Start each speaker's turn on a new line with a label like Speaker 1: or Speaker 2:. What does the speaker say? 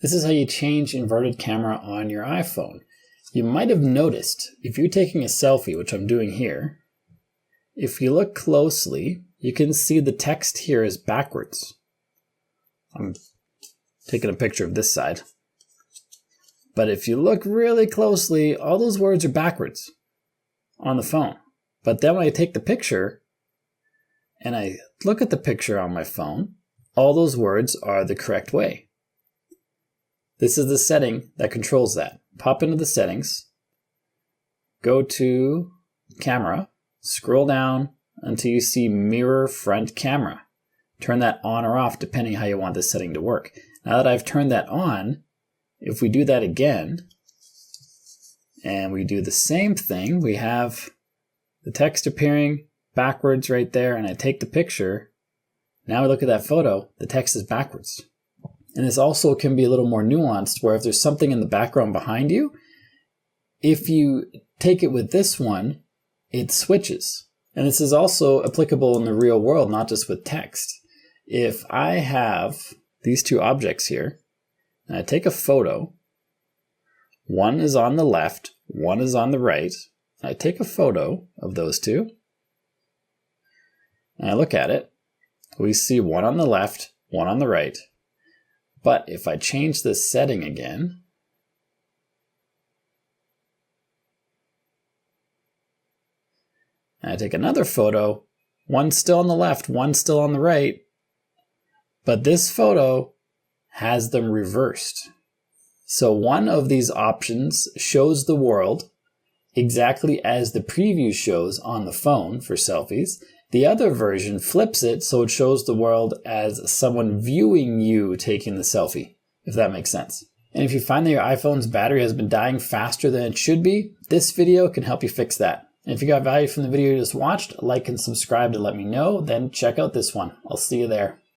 Speaker 1: This is how you change inverted camera on your iPhone. You might have noticed if you're taking a selfie, which I'm doing here, if you look closely, you can see the text here is backwards. I'm taking a picture of this side. But if you look really closely, all those words are backwards on the phone. But then when I take the picture and I look at the picture on my phone, all those words are the correct way. This is the setting that controls that. Pop into the settings, go to camera, scroll down until you see mirror front camera. Turn that on or off depending how you want this setting to work. Now that I've turned that on, if we do that again, and we do the same thing, we have the text appearing backwards right there, and I take the picture. Now we look at that photo, the text is backwards. And this also can be a little more nuanced, where if there's something in the background behind you, if you take it with this one, it switches. And this is also applicable in the real world, not just with text. If I have these two objects here, and I take a photo, one is on the left, one is on the right, and I take a photo of those two, and I look at it, we see one on the left, one on the right. But if I change this setting again, and I take another photo, one's still on the left, one's still on the right, but this photo has them reversed. So one of these options shows the world exactly as the preview shows on the phone for selfies. The other version flips it so it shows the world as someone viewing you taking the selfie, if that makes sense. And if you find that your iPhone's battery has been dying faster than it should be, this video can help you fix that. And if you got value from the video you just watched, like and subscribe to let me know, then check out this one. I'll see you there.